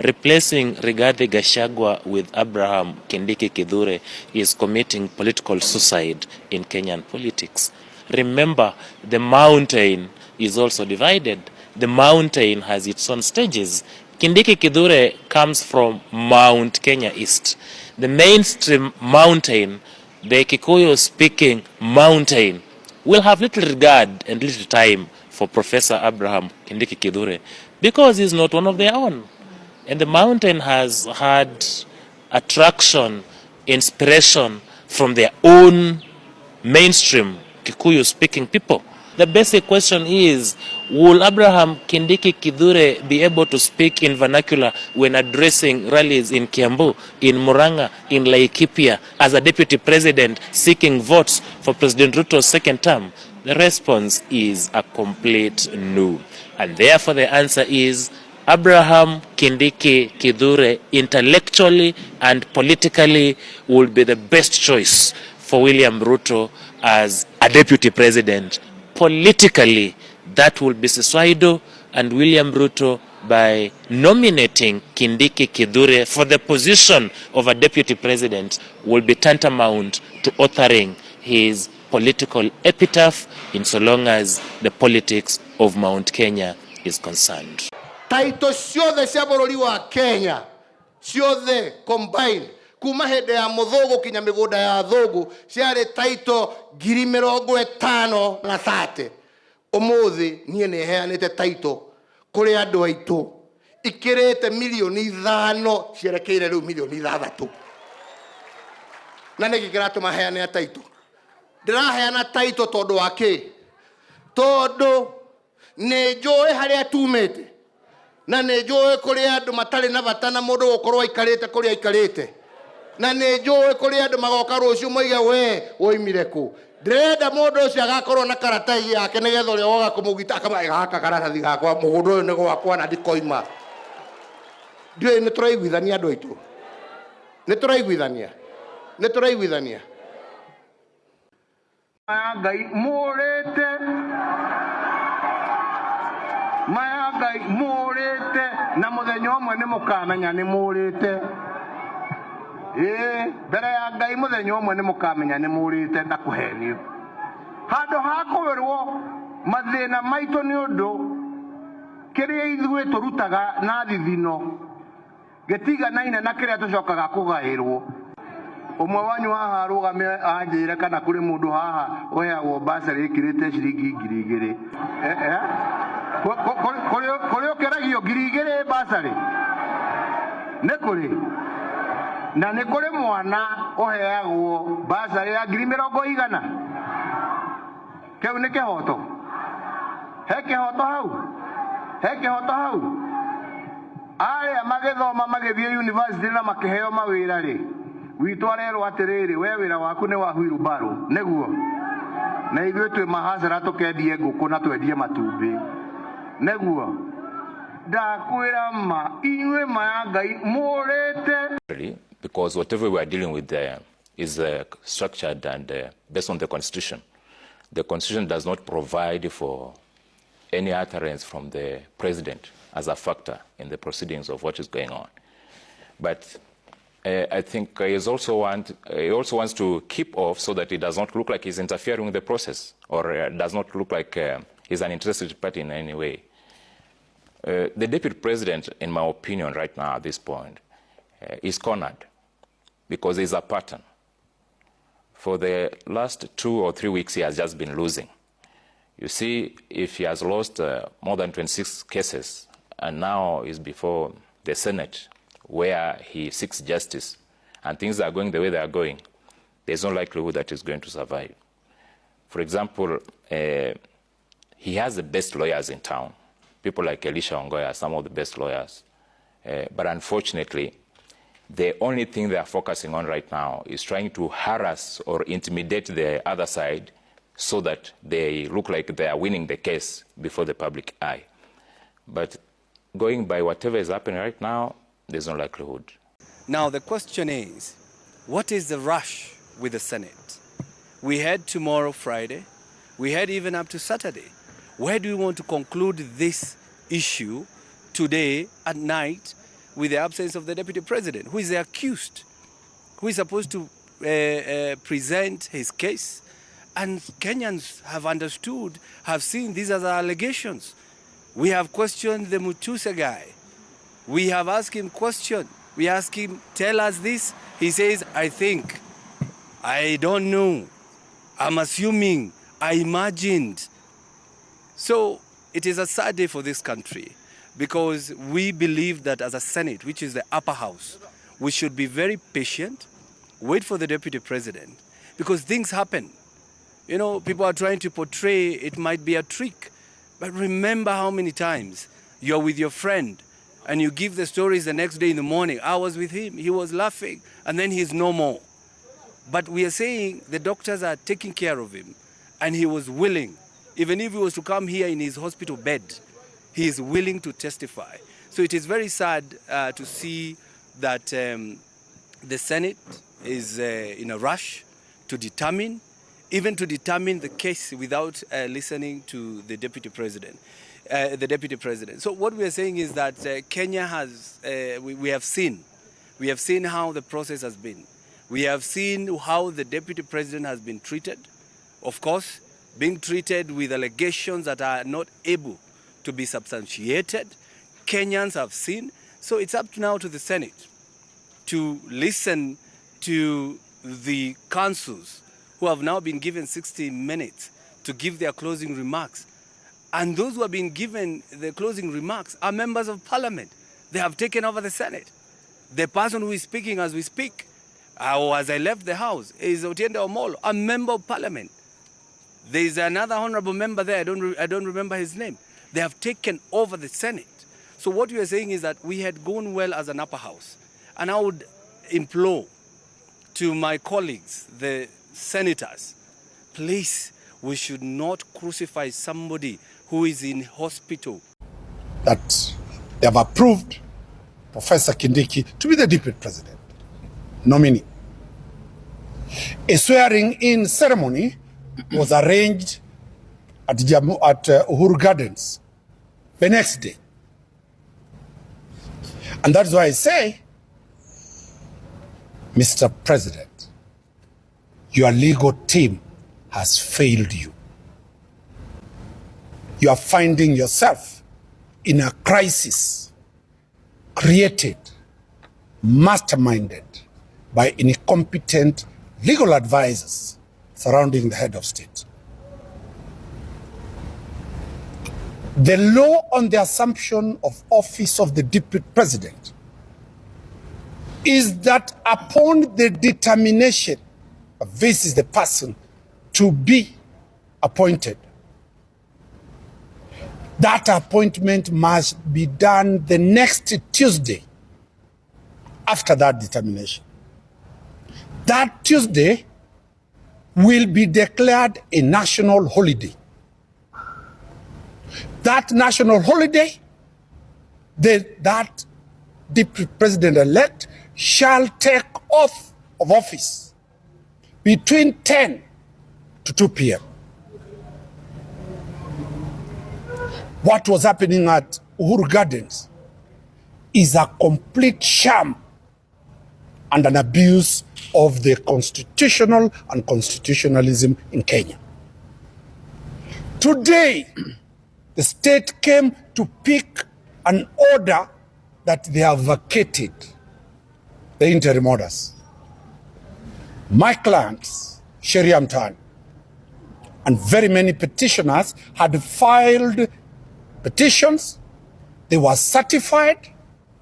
Replacing Rigathi Gachagua with Abraham Kindiki Kidhure is committing political suicide in Kenyan politics. Remember, the mountain is also divided. The mountain has its own stages. Kindiki Kidhure comes from Mount Kenya East. The mainstream mountain, the Kikuyu-speaking mountain, will have little regard and little time for Professor Abraham Kindiki Kidhure because he's not one of their own. And the mountain has had attraction, inspiration from their own mainstream Kikuyu-speaking people. The basic question is, will Abraham Kindiki Kidhure be able to speak in vernacular when addressing rallies in Kiambu, in Murang'a, in Laikipia, as a deputy president seeking votes for President Ruto's second term? The response is a complete no. And therefore the answer is, Abraham Kindiki Kidhure intellectually and politically will be the best choice for William Ruto as a deputy president. Politically, that will be suicidal, and William Ruto, by nominating Kindiki Kidhure for the position of a deputy president, will be tantamount to authoring his political epitaph in so long as the politics of Mount Kenya is concerned. Taito ciothe cia bũrũri wa Kenya ciothe combined kuma hĩndĩ ya mũthũgũ kinya mĩgũnda ya thũgũ ciarĩ taito 50,30 ũmũthĩ niĩ nĩ heanĩte taito kũrĩ andũ aitũ ikĩrĩte milioni 5 cierekeire rĩu milioni 6 na nĩkĩ kĩratũma heane taito ndĩraheana taito tondũ wa kĩ tondũ nĩ njũĩ harĩa tumĩte na nĩ njũĩ kũrĩ andũ matarĩ na bata na mũndũ gũkorwo aikarĩte kũrĩa aikarĩte na nĩ njũĩ kũrĩ andũ magoka rũciũ moige we woimire kũ ndĩrenda mũndũ ũcio agakorwo na karatathi yake nĩgetha ũrĩa woga kũmũgita akamaiga gaka karatathi gakwa mũgũnda ũyũ nĩ gwakwa na ndikoima ndiũĩ nĩ tũraiguithania andũ aitũ nĩ tũraiguithania Ngai mũrĩte Maya Ngai mũrĩte na mũthenya ũmwe nĩ mũkamenya nĩ mũrĩte mbere ya Ngai mũthenya ũmwe nĩ mũkamenya nĩ mũrĩte ndakũhenio handũ ha kũwerwo mathĩna maitũ nĩ ũndũ kĩrĩa ithuĩ tũrutaga na thithino gĩtiganaine na kĩrĩa tũcokaga kũgaĩrwo ũmwe wanyu haha arũgame anjĩre kana kũrĩ mũndũ haha ũheagwo basarĩ ĩkĩrĩte ciringi 2,000 kũrĩ ũkeragio 2,000 basarĩ nĩ kũrĩ na nĩ kũrĩ mwana ũheagwo basarĩ ya 100,000 kĩu nĩ kĩhoto he kĩhoto hau arĩa magĩthoma magĩthiĩ university na makĩheo mawĩra rĩ witũ arerwo atĩrĩrĩ we wĩra waku nĩ wa wheelbarrow nĩguo na ithuĩ twĩ mahacera tũkendie ngũkũ na twendie matumbĩ nĩguo ndakwĩra ma inyuĩ maya Ngai mũrĩte. Because whatever we are dealing with there is structured and based on the Constitution. The Constitution does not provide for any utterance from the President as a factor in the proceedings of what is going on. But I think he also wants to keep off so that it does not look like he's interfering with the process or does not look like he's an interested party in any way. The Deputy President, in my opinion, right now at this point, is cornered because there's a pattern. For the last 2 or 3 weeks, he has just been losing. You see, if he has lost more than 26 cases and now is before the Senate, where he seeks justice, and things are going the way they are going, there's no likelihood that he's going to survive. For example, he has the best lawyers in town. People like Elisha Ongoya are some of the best lawyers. But unfortunately, the only thing they are focusing on right now is trying to harass or intimidate the other side so that they look like they are winning the case before the public eye. But going by whatever is happening right now, there's no likelihood. Now the question is, what is the rush with the Senate? We had tomorrow, Friday. We had even up to Saturday. Where do we want to conclude this issue today at night with the absence of the deputy president, who is the accused, who is supposed to present his case. And Kenyans have understood, have seen these are the allegations. We have questioned the Mutuse guy. We have asked him question. We ask him, tell us this. He says, I think, I don't know, I'm assuming, I imagined. So it is a sad day for this country, because we believe that as a Senate, which is the upper house, we should be very patient, wait for the deputy president, because things happen. You know, people are trying to portray it might be a trick, but remember how many times you're with your friend and you give the stories the next day in the morning. I was with him, he was laughing, and then he's no more. But we are saying the doctors are taking care of him, and he was willing, even if he was to come here in his hospital bed, he is willing to testify. So it is very sad to see that the Senate is in a rush to determine the case without listening to the deputy president. So what we are saying is that Kenya has, we have seen how the process has been. We have seen how the deputy president has been treated. Of course, being treated with allegations that are not able to be substantiated. Kenyans have seen. So it's up now to the Senate to listen to the councils who have now been given 60 minutes to give their closing remarks. And those who have been given the closing remarks are members of parliament. They have taken over the Senate. The person who is speaking as we speak, or as I left the house, is Otiende Omolo, a member of parliament. There is another honorable member there, I don't remember his name. They have taken over the Senate. So what we are saying is that we had gone well as an upper house. And I would implore to my colleagues, the senators, please, we should not crucify somebody who is in hospital. That they have approved Professor Kindiki to be the deputy president nominee. A swearing-in ceremony was arranged at Uhuru Gardens the next day. And that's why I say, Mr. President, your legal team has failed you. You are finding yourself in a crisis created, masterminded by incompetent legal advisors surrounding the head of state. The law on the assumption of office of the deputy president is that upon the determination of this is the person to be appointed, that appointment must be done the next Tuesday after that determination. That Tuesday will be declared a national holiday. That national holiday, that deputy president-elect shall take oath of office between 10 to 2 p.m. What was happening at Uhuru Gardens is a complete sham and an abuse of the constitutional and constitutionalism in Kenya. Today, the state came to pick an order that they have vacated the interim orders. My clients, Sheria Mtani, and very many petitioners had filed petitions. They were certified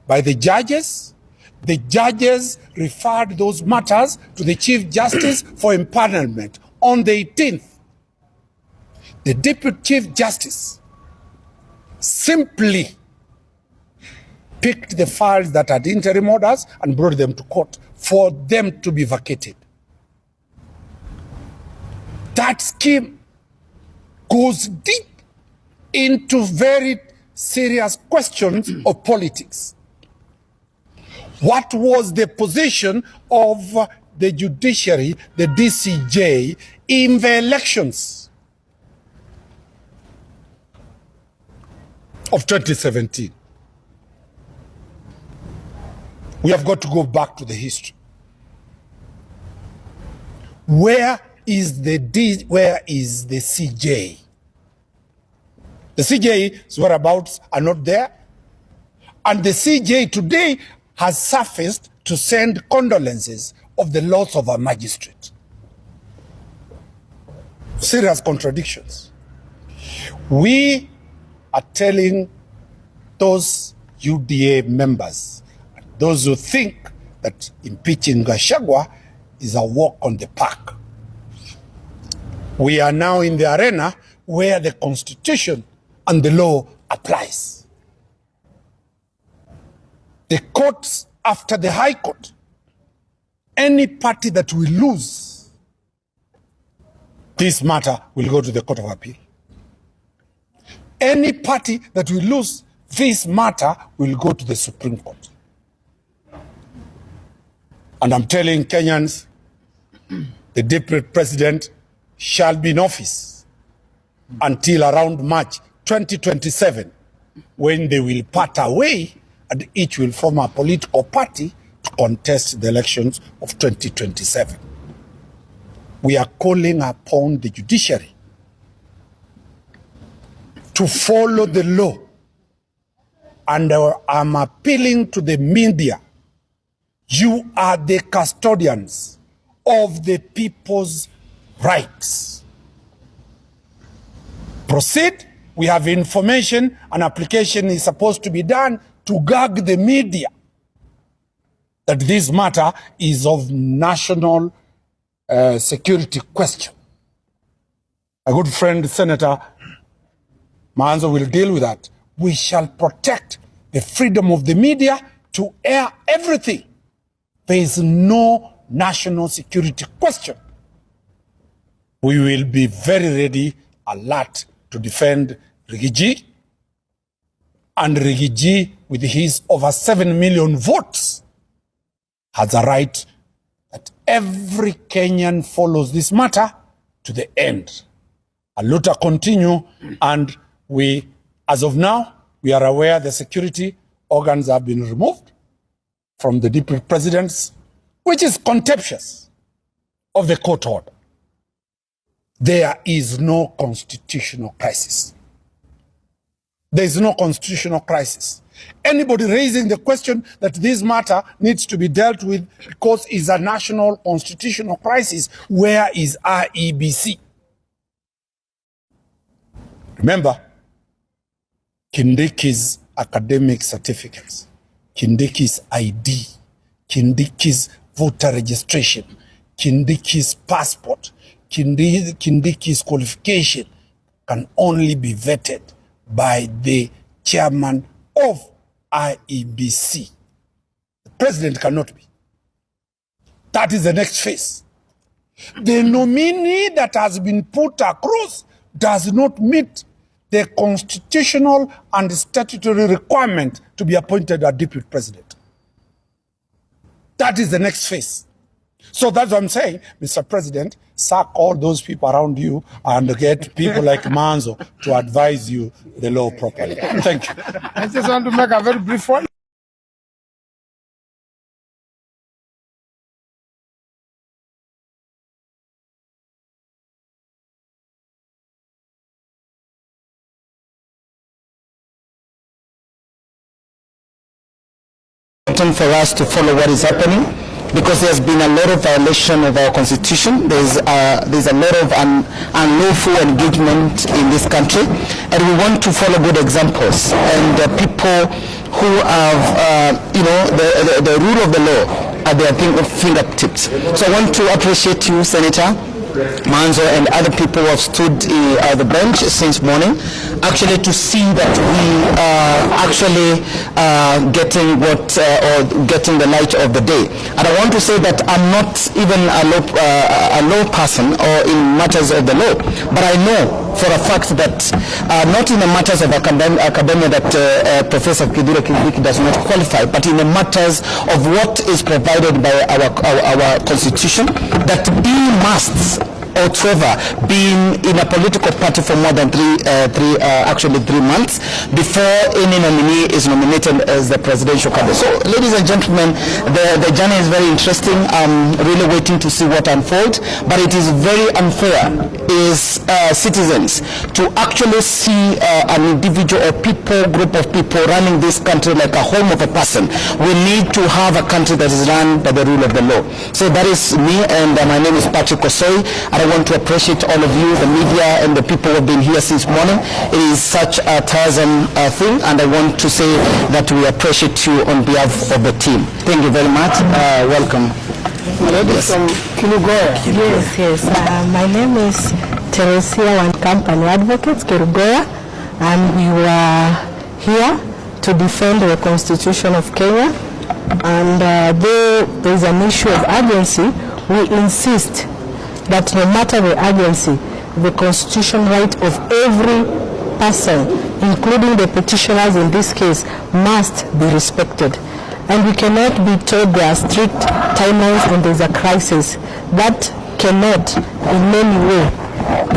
by the judges. The judges referred those matters to the Chief Justice for empanelment on the 18th. The Deputy Chief Justice simply picked the files that had interim orders and brought them to court for them to be vacated. That scheme goes deep into very serious questions of politics. What was the position of the judiciary, the DCJ, in the elections of 2017? We have got to go back to the history. Where is the CJ? The CJ's whereabouts are not there. And the CJ today has surfaced to send condolences of the loss of a magistrate. Serious contradictions. We are telling those UDA members, those who think that impeaching Gachagua is a walk on the park. We are now in the arena where the Constitution and the law applies. The courts after the High Court, any party that will lose this matter will go to the Court of Appeal. Any party that will lose this matter will go to the Supreme Court. And I'm telling Kenyans, the deputy president shall be in office until around March 2027, when they will part away and each will form a political party to contest the elections of 2027. We are calling upon the judiciary to follow the law, and I'm appealing to the media. You are the custodians of the people's rights. Proceed. We have information. An application is supposed to be done to gag the media that this matter is of national security question. A good friend, Senator Manzo, will deal with that. We shall protect the freedom of the media to air everything. There is no national security question. We will be very ready, alert to defend Rigiji. And Rigiji, with his over 7 million votes, has a right that every Kenyan follows this matter to the end. Aluta continue, and we, as of now, we are aware the security organs have been removed from the deputy presidents, which is contemptuous of the court order. There is no constitutional crisis. There is no constitutional crisis. Anybody raising the question that this matter needs to be dealt with because it's a national constitutional crisis, where is IEBC? Remember, Kindiki's academic certificates, Kindiki's ID, Kindiki's voter registration, Kindiki's passport, Kindiki's qualification can only be vetted by the chairman of IEBC. The president cannot be. That is the next phase. The nominee that has been put across does not meet the constitutional and statutory requirement to be appointed a deputy president. That is the next phase. So that's what I'm saying, Mr. President, sack all those people around you and get people like Manzo to advise you the law properly. Thank you. I just want to make a very brief one. For us to follow what is happening, because there's been a lot of violation of our constitution. There's a lot of unlawful engagement in this country, and we want to follow good examples and people who have the rule of the law at their fingertips. So I want to appreciate you, Senator Manzo, and other people who have stood at the bench since morning, actually to see that we are actually getting getting the light of the day. And I want to say that I'm not even a law person or in matters of the law, but I know for a fact that not in the matters of academia that Professor Kindiki does not qualify, but in the matters of what is provided by our constitution, that he must or Trevor being in a political party for more than 3 months before any nominee is nominated as the presidential candidate. So, ladies and gentlemen, the journey is very interesting. I'm really waiting to see what unfolds, but it is very unfair as citizens to actually see an individual or group of people running this country like a home of a person. We need to have a country that is run by the rule of the law. So that is me, and my name is Patrick Osoi. I want to appreciate all of you, the media and the people who have been here since morning. It is such a tiresome thing, and I want to say that we appreciate you on behalf of the team. Thank you very much. Welcome. Yes. From Kilugoya. Yes. My name is Teresia and Company Advocates, Kilugoya, and we were here to defend the Constitution of Kenya. And though there is an issue of urgency, we insist that no matter the urgency, the constitutional right of every person, including the petitioners in this case, must be respected. And we cannot be told there are strict timelines and there's a crisis. That cannot in any way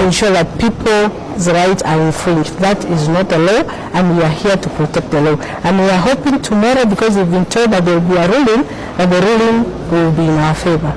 ensure that people's rights are infringed. That is not a law, and we are here to protect the law. And we are hoping tomorrow, because we've been told that there will be a ruling, that the ruling will be in our favor.